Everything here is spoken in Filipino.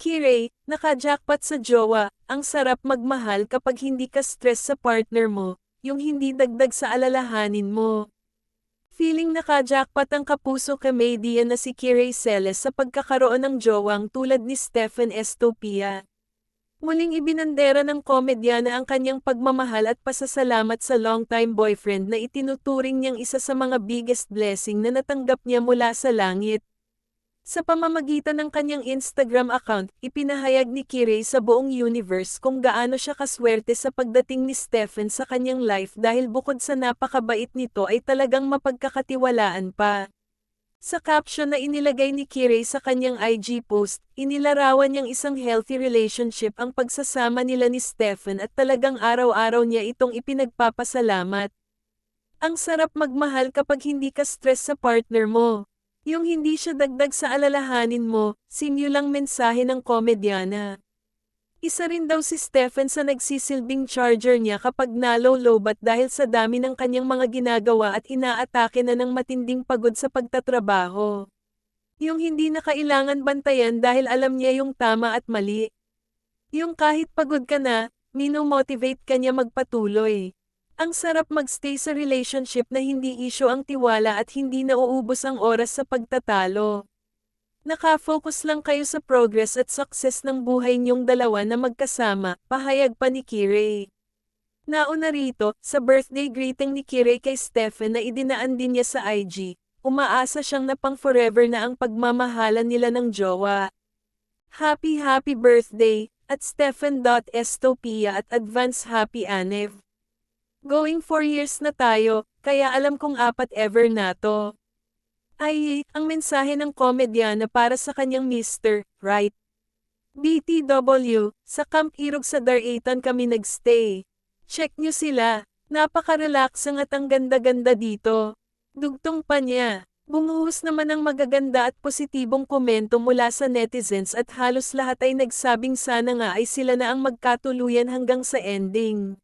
Kirei, naka-jackpot sa jowa, ang sarap magmahal kapag hindi ka stress sa partner mo, yung hindi dagdag sa alalahanin mo. Feeling naka-jackpot ang kapuso comedian na si Kirei Celes sa pagkakaroon ng jowang tulad ni Stephen Estopia. Muling ibinandera ng komedyana ang kanyang pagmamahal at pasasalamat sa longtime boyfriend na itinuturing niyang isa sa mga biggest blessing na natanggap niya mula sa langit. Sa pamamagitan ng kanyang Instagram account, ipinahayag ni Kirei sa buong universe kung gaano siya kaswerte sa pagdating ni Stephen sa kanyang life dahil bukod sa napakabait nito ay talagang mapagkakatiwalaan pa. Sa caption na inilagay ni Kirei sa kanyang IG post, inilarawan niyang isang healthy relationship ang pagsasama nila ni Stephen at talagang araw-araw niya itong ipinagpapasalamat. Ang sarap magmahal kapag hindi ka stress sa partner mo. Yung hindi siya dagdag sa alalahanin mo, simulang mensahe ng komedyana. Isa rin daw si Stephen sa nagsisilbing charger niya kapag nalow-lowbat dahil sa dami ng kanyang mga ginagawa at inaatake na ng matinding pagod sa pagtatrabaho. Yung hindi na kailangan bantayan dahil alam niya yung tama at mali. Yung kahit pagod ka na, mino-motivate ka niya magpatuloy. Ang sarap magstay sa relationship na hindi issue ang tiwala at hindi nauubos ang oras sa pagtatalo. Naka-focus lang kayo sa progress at success ng buhay niyong dalawa na magkasama, pahayag pa ni Kirei. Nauna rito, sa birthday greeting ni Kirei kay Stephen na idinaan din niya sa IG, umaasa siyang na pang forever na ang pagmamahalan nila ng jowa. Happy birthday, at Stephen.Estopia at advance happy Anev. Going 4 years na tayo, kaya alam kong 4 ever na to. Ay, ang mensahe ng komedyana para sa kanyang Mr. Right. BTW, sa Camp Irog sa Daraitan kami nagstay. Check nyo sila, napaka-relaxing at ang ganda-ganda dito. Dugtong pa niya. Bumuhos naman ng magaganda at positibong komento mula sa netizens at halos lahat ay nagsabing sana nga ay sila na ang magkatuluyan hanggang sa ending.